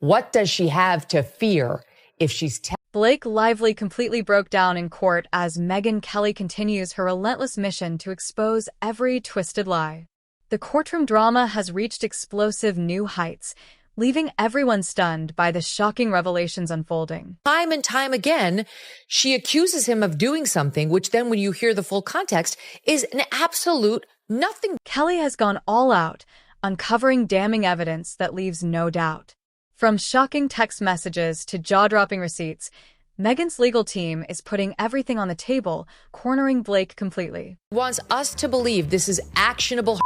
What does she have to fear if she's Blake Lively completely broke down in court as Megyn Kelly continues her relentless mission to expose every twisted lie. The courtroom drama has reached explosive new heights, leaving everyone stunned by the shocking revelations unfolding. Time and time again, she accuses him of doing something, which then when you hear the full context is an absolute nothing. Kelly has gone all out, uncovering damning evidence that leaves no doubt. From shocking text messages to jaw-dropping receipts, Megyn's legal team is putting everything on the table, cornering Blake completely. Wants us to believe this is actionable.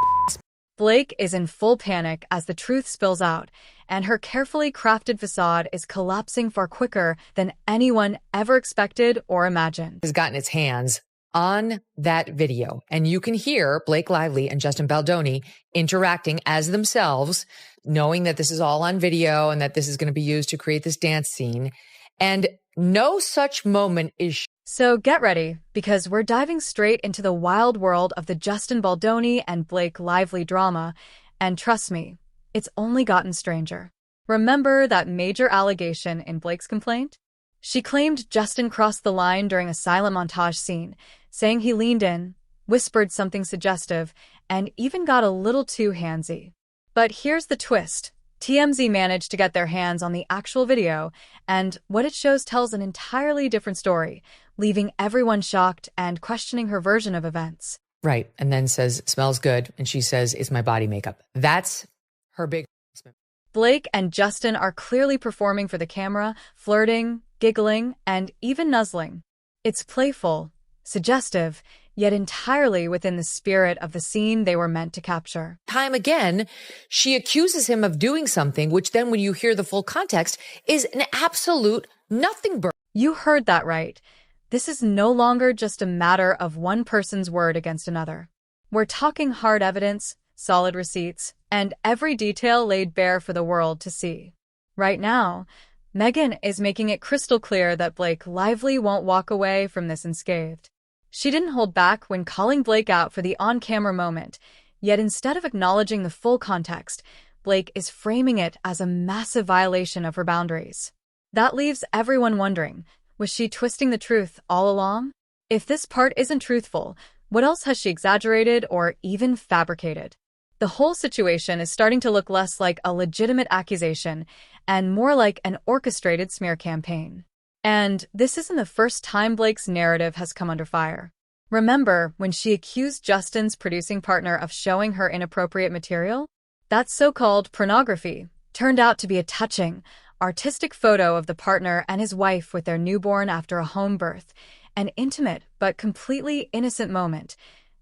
Blake is in full panic as the truth spills out, and her carefully crafted facade is collapsing far quicker than anyone ever expected or imagined. Has gotten its hands on that video, and you can hear Blake Lively and Justin Baldoni interacting as themselves, knowing that this is all on video and that this is going to be used to create this dance scene. And no such moment is. So get ready, because we're diving straight into the wild world of the Justin Baldoni and Blake Lively drama, and trust me, it's only gotten stranger. Remember that major allegation in Blake's complaint? She claimed Justin crossed the line during a silent montage scene, saying he leaned in, whispered something suggestive, and even got a little too handsy. But here's the twist. TMZ managed to get their hands on the actual video, and what it shows tells an entirely different story, leaving everyone shocked and questioning her version of events. Right. And then says, smells good. And she says, it's my body makeup. That's her big. Blake and Justin are clearly performing for the camera, flirting, giggling, and even nuzzling. It's playful, suggestive, yet entirely within the spirit of the scene they were meant to capture. Time again, she accuses him of doing something, which then when you hear the full context is an absolute nothing burger. You heard that right. This is no longer just a matter of one person's word against another. We're talking hard evidence, solid receipts, and every detail laid bare for the world to see. Right now, Megyn is making it crystal clear that Blake Lively won't walk away from this unscathed. She didn't hold back when calling Blake out for the on-camera moment, yet instead of acknowledging the full context, Blake is framing it as a massive violation of her boundaries. That leaves everyone wondering, was she twisting the truth all along? If this part isn't truthful, what else has she exaggerated or even fabricated? The whole situation is starting to look less like a legitimate accusation and more like an orchestrated smear campaign. And this isn't the first time Blake's narrative has come under fire. Remember when she accused Justin's producing partner of showing her inappropriate material? That so-called pornography turned out to be a touching, artistic photo of the partner and his wife with their newborn after a home birth, an intimate but completely innocent moment,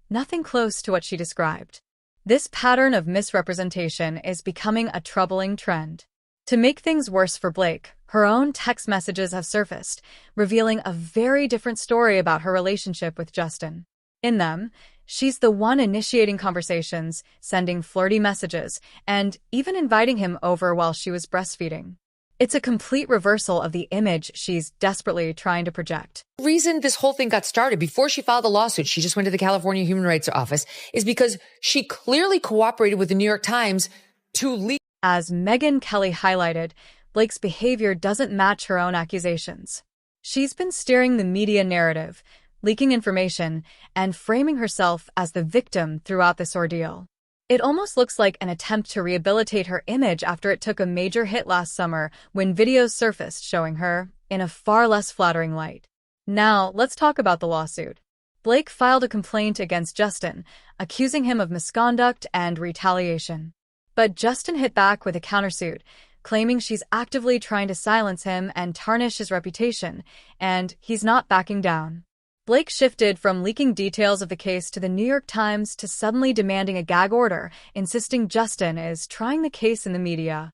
nothing close to what she described. This pattern of misrepresentation is becoming a troubling trend. To make things worse for Blake, her own text messages have surfaced, revealing a very different story about her relationship with Justin. In them, she's the one initiating conversations, sending flirty messages, and even inviting him over while she was breastfeeding. It's a complete reversal of the image she's desperately trying to project. The reason this whole thing got started before she filed the lawsuit, she just went to the California Human Rights Office, is because she clearly cooperated with the New York Times to leak. As Megyn Kelly highlighted, Blake's behavior doesn't match her own accusations. She's been steering the media narrative, leaking information, and framing herself as the victim throughout this ordeal. It almost looks like an attempt to rehabilitate her image after it took a major hit last summer when videos surfaced showing her in a far less flattering light. Now, let's talk about the lawsuit. Blake filed a complaint against Justin, accusing him of misconduct and retaliation. But Justin hit back with a countersuit, claiming she's actively trying to silence him and tarnish his reputation, and he's not backing down. Blake shifted from leaking details of the case to the New York Times to suddenly demanding a gag order, insisting Justin is trying the case in the media.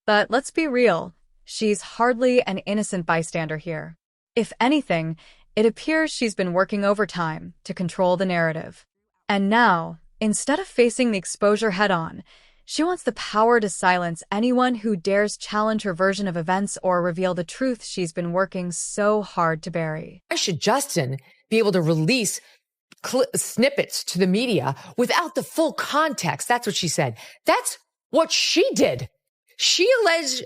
But let's be real, she's hardly an innocent bystander here. If anything, it appears she's been working overtime to control the narrative. And now, instead of facing the exposure head-on, she wants the power to silence anyone who dares challenge her version of events or reveal the truth she's been working so hard to bury. Why should Justin be able to release snippets to the media without the full context? That's what she said. That's what she did. She alleges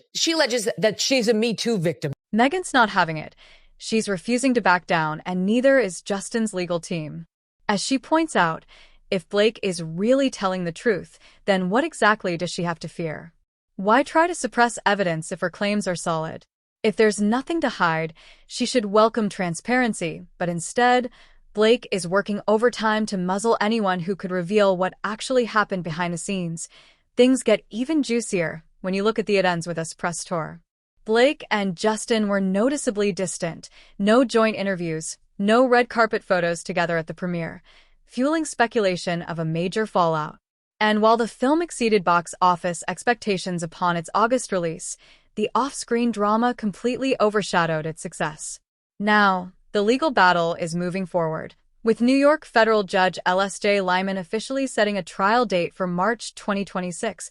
that she's a Me Too victim. Megyn's not having it. She's refusing to back down, and neither is Justin's legal team. As she points out, if Blake is really telling the truth, then what exactly does she have to fear? Why try to suppress evidence if her claims are solid? If there's nothing to hide, she should welcome transparency, but instead, Blake is working overtime to muzzle anyone who could reveal what actually happened behind the scenes. Things get even juicier when you look at the It Ends With Us press tour. Blake and Justin were noticeably distant. No joint interviews, no red carpet photos together at the premiere, fueling speculation of a major fallout. And while the film exceeded box office expectations upon its August release, the off-screen drama completely overshadowed its success. Now, the legal battle is moving forward, with New York federal judge LSJ Lyman officially setting a trial date for March 2026.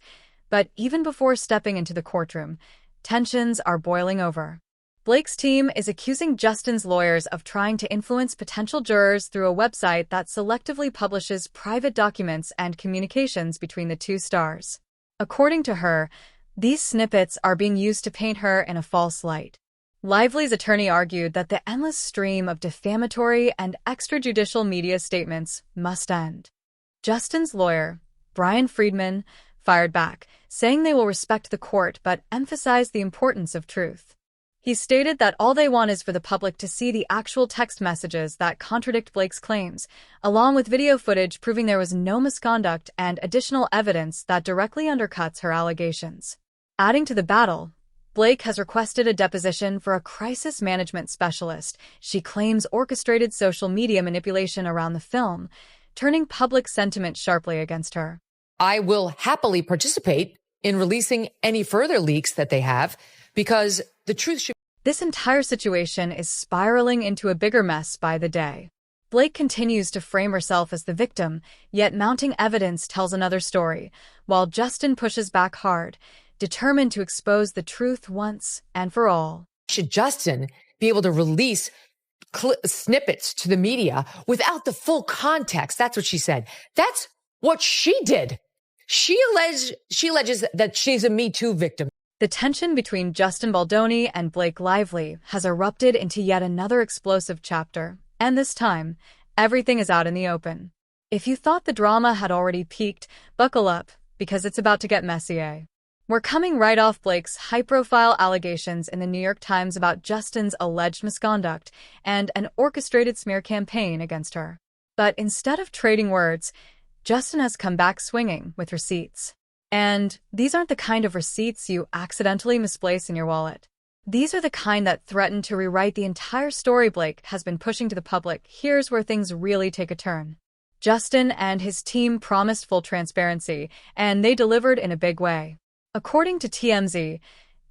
But even before stepping into the courtroom, tensions are boiling over. Blake's team is accusing Justin's lawyers of trying to influence potential jurors through a website that selectively publishes private documents and communications between the two stars. According to her, these snippets are being used to paint her in a false light. Lively's attorney argued that the endless stream of defamatory and extrajudicial media statements must end. Justin's lawyer, Brian Friedman, fired back, saying they will respect the court but emphasize the importance of truth. He stated that all they want is for the public to see the actual text messages that contradict Blake's claims, along with video footage proving there was no misconduct and additional evidence that directly undercuts her allegations. Adding to the battle, Blake has requested a deposition for a crisis management specialist she claims orchestrated social media manipulation around the film, turning public sentiment sharply against her. I will happily participate in releasing any further leaks that they have, because the truth should... This entire situation is spiraling into a bigger mess by the day. Blake continues to frame herself as the victim, yet mounting evidence tells another story, while Justin pushes back hard, determined to expose the truth once and for all. Should Justin be able to release snippets to the media without the full context? That's what she said. That's what she did. She alleges that she's a Me Too victim. The tension between Justin Baldoni and Blake Lively has erupted into yet another explosive chapter, and this time, everything is out in the open. If you thought the drama had already peaked, buckle up, because it's about to get messy. We're coming right off Blake's high-profile allegations in the New York Times about Justin's alleged misconduct and an orchestrated smear campaign against her. But instead of trading words, Justin has come back swinging with receipts. And these aren't the kind of receipts you accidentally misplace in your wallet. These are the kind that threaten to rewrite the entire story Blake has been pushing to the public. Here's where things really take a turn. Justin and his team promised full transparency, and they delivered in a big way. According to TMZ,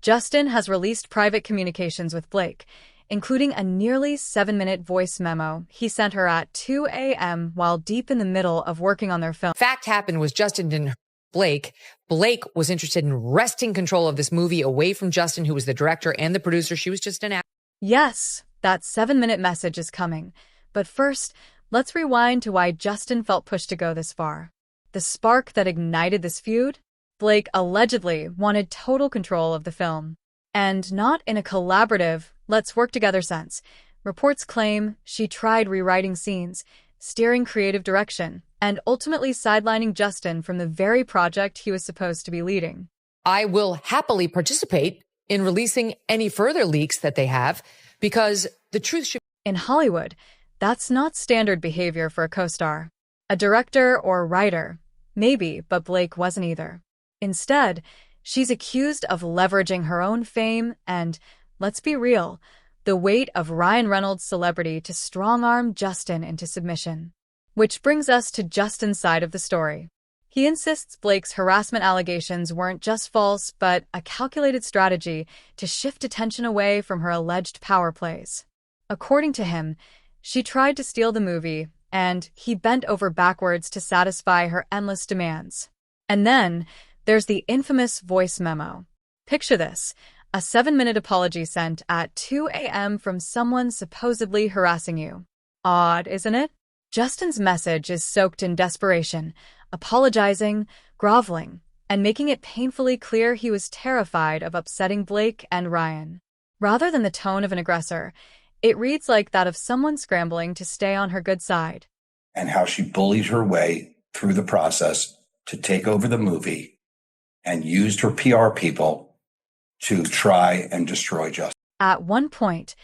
Justin has released private communications with Blake, including a nearly 7-minute voice memo he sent her at 2 a.m. while deep in the middle of working on their film. Fact happened was Justin didn't Blake. Blake was interested in wresting control of this movie away from Justin, who was the director and the producer. She was just an actor. Yes, that 7-minute message is coming. But first, let's rewind to why Justin felt pushed to go this far. The spark that ignited this feud? Blake allegedly wanted total control of the film. And not in a collaborative, let's work together sense. Reports claim she tried rewriting scenes, steering creative direction, and ultimately sidelining Justin from the very project he was supposed to be leading. I will happily participate in releasing any further leaks that they have, because the truth should... In Hollywood, that's not standard behavior for a co-star. A director or writer, maybe, but Blake wasn't either. Instead, she's accused of leveraging her own fame and, let's be real, the weight of Ryan Reynolds' celebrity to strong-arm Justin into submission. Which brings us to Justin's side of the story. He insists Blake's harassment allegations weren't just false, but a calculated strategy to shift attention away from her alleged power plays. According to him, she tried to steal the movie, and he bent over backwards to satisfy her endless demands. And then, there's the infamous voice memo. Picture this, a 7-minute apology sent at 2 a.m. from someone supposedly harassing you. Odd, isn't it? Justin's message is soaked in desperation, apologizing, groveling, and making it painfully clear he was terrified of upsetting Blake and Ryan. Rather than the tone of an aggressor, it reads like that of someone scrambling to stay on her good side. And how she bullied her way through the process to take over the movie and used her PR people to try and destroy Justin. At one point,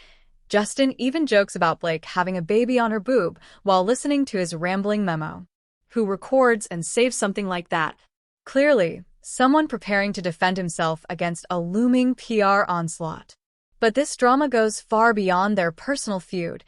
Justin even jokes about Blake having a baby on her boob while listening to his rambling memo. Who records and saves something like that? Clearly, someone preparing to defend himself against a looming PR onslaught. But this drama goes far beyond their personal feud.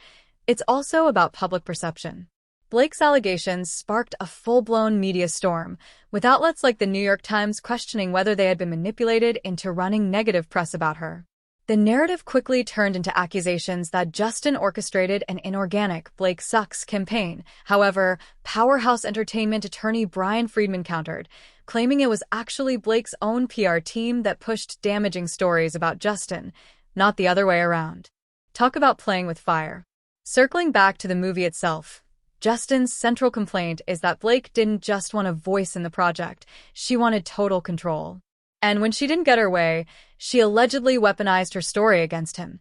It's also about public perception. Blake's allegations sparked a full-blown media storm, with outlets like the New York Times questioning whether they had been manipulated into running negative press about her. The narrative quickly turned into accusations that Justin orchestrated an inorganic Blake Sucks campaign. However, Powerhouse Entertainment attorney Brian Friedman countered, claiming it was actually Blake's own PR team that pushed damaging stories about Justin, not the other way around. Talk about playing with fire. Circling back to the movie itself, Justin's central complaint is that Blake didn't just want a voice in the project, she wanted total control. And when she didn't get her way, she allegedly weaponized her story against him.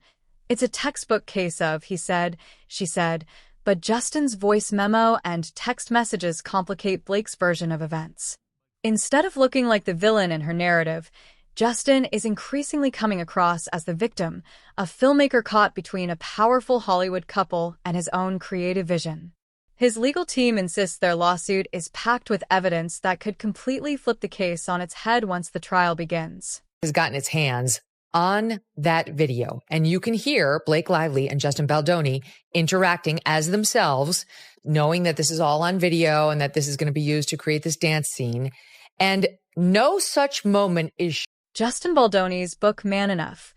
It's a textbook case of he said, she said, but Justin's voice memo and text messages complicate Blake's version of events. Instead of looking like the villain in her narrative, Justin is increasingly coming across as the victim, a filmmaker caught between a powerful Hollywood couple and his own creative vision. His legal team insists their lawsuit is packed with evidence that could completely flip the case on its head once the trial begins. Has gotten its hands on that video, and you can hear Blake Lively and Justin Baldoni interacting as themselves, knowing that this is all on video and that this is going to be used to create this dance scene. And no such moment is Justin Baldoni's book Man Enough,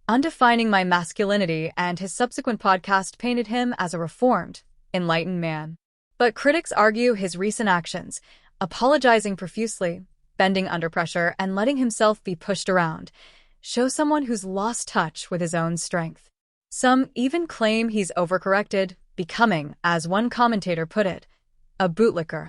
Undefining My Masculinity, and his subsequent podcast painted him as a reformed, enlightened man. But critics argue his recent actions, apologizing profusely, bending under pressure, and letting himself be pushed around, show someone who's lost touch with his own strength. Some even claim he's overcorrected, becoming, as one commentator put it, a bootlicker.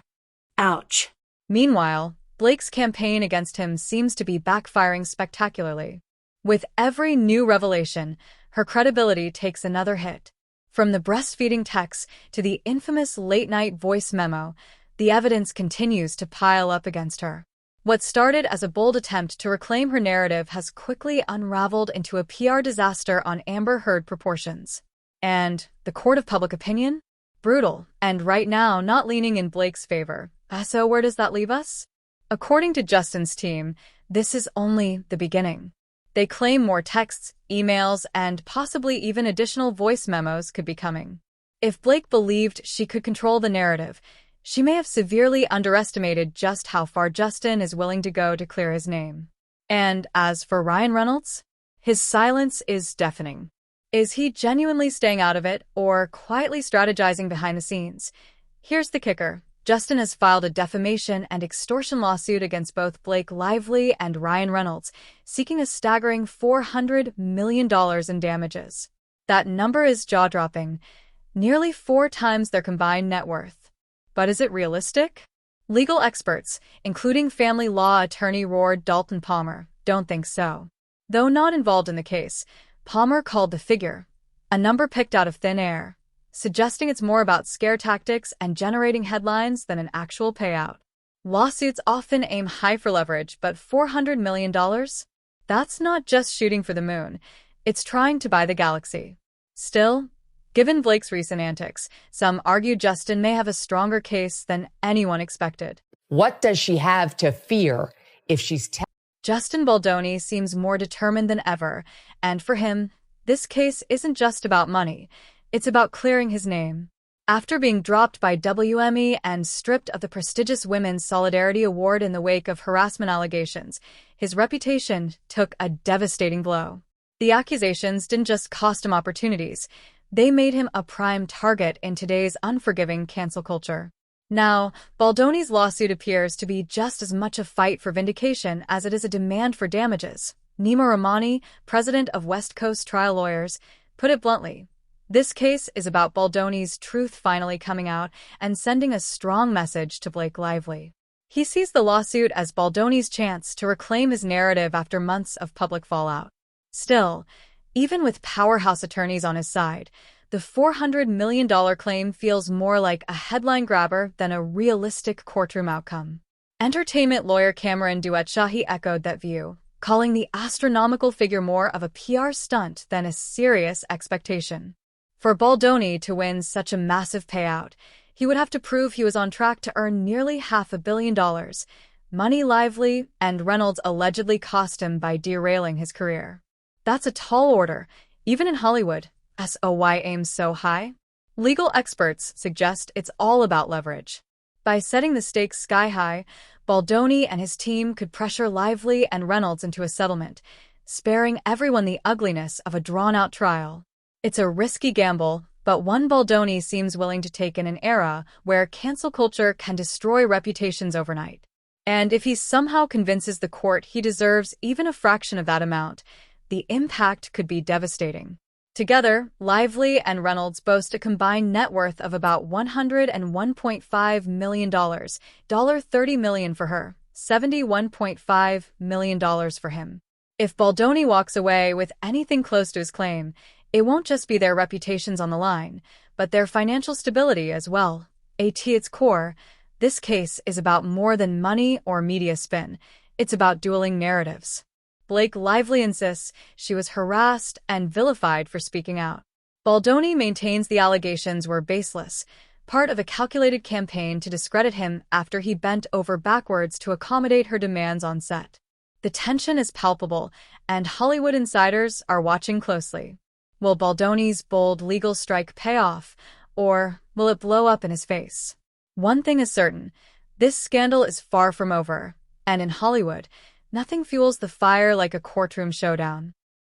Ouch. Meanwhile, Blake's campaign against him seems to be backfiring spectacularly. With every new revelation, her credibility takes another hit. From the breastfeeding texts to the infamous late-night voice memo, the evidence continues to pile up against her. What started as a bold attempt to reclaim her narrative has quickly unraveled into a PR disaster on Amber Heard proportions. And the court of public opinion? Brutal, and right now not leaning in Blake's favor. So where does that leave us? According to Justin's team, this is only the beginning. They claim more texts, emails, and possibly even additional voice memos could be coming. If Blake believed she could control the narrative, she may have severely underestimated just how far Justin is willing to go to clear his name. And as for Ryan Reynolds, his silence is deafening. Is he genuinely staying out of it or quietly strategizing behind the scenes? Here's the kicker. Justin has filed a defamation and extortion lawsuit against both Blake Lively and Ryan Reynolds, seeking a staggering $400 million in damages. That number is jaw-dropping, nearly 4 times their combined net worth. But is it realistic? Legal experts, including family law attorney Roard Dalton Palmer, don't think so. Though not involved in the case, Palmer called the figure a number picked out of thin air, suggesting it's more about scare tactics and generating headlines than an actual payout. Lawsuits often aim high for leverage, but $400 million? That's not just shooting for the moon. It's trying to buy the galaxy. Still, given Blake's recent antics, some argue Justin may have a stronger case than anyone expected. What does she have to fear if she's Justin Baldoni seems more determined than ever, and for him, this case isn't just about money. It's about clearing his name. After being dropped by WME and stripped of the prestigious Women's Solidarity Award in the wake of harassment allegations, his reputation took a devastating blow. The accusations didn't just cost him opportunities, they made him a prime target in today's unforgiving cancel culture. Now, Baldoni's lawsuit appears to be just as much a fight for vindication as it is a demand for damages. Nima Rahmani, president of West Coast Trial Lawyers, put it bluntly. This case is about Baldoni's truth finally coming out and sending a strong message to Blake Lively. He sees the lawsuit as Baldoni's chance to reclaim his narrative after months of public fallout. Still, even with powerhouse attorneys on his side, the $400 million claim feels more like a headline grabber than a realistic courtroom outcome. Entertainment lawyer Cameron Duet-Shahi echoed that view, calling the astronomical figure more of a PR stunt than a serious expectation. For Baldoni to win such a massive payout, he would have to prove he was on track to earn nearly $500 million, money Lively and Reynolds allegedly cost him by derailing his career. That's a tall order, even in Hollywood. SOY aims so high? Legal experts suggest it's all about leverage. By setting the stakes sky high, Baldoni and his team could pressure Lively and Reynolds into a settlement, sparing everyone the ugliness of a drawn-out trial. It's a risky gamble, but one Baldoni seems willing to take in an era where cancel culture can destroy reputations overnight. And if he somehow convinces the court he deserves even a fraction of that amount, the impact could be devastating. Together, Lively and Reynolds boast a combined net worth of about $101.5 million, $30 million for her, $71.5 million for him. If Baldoni walks away with anything close to his claim, it won't just be their reputations on the line, but their financial stability as well. At its core, this case is about more than money or media spin. It's about dueling narratives. Blake Lively insists she was harassed and vilified for speaking out. Baldoni maintains the allegations were baseless, part of a calculated campaign to discredit him after he bent over backwards to accommodate her demands on set. The tension is palpable, and Hollywood insiders are watching closely. Will Baldoni's bold legal strike pay off, or will it blow up in his face? One thing is certain, this scandal is far from over, and in Hollywood, nothing fuels the fire like a courtroom showdown.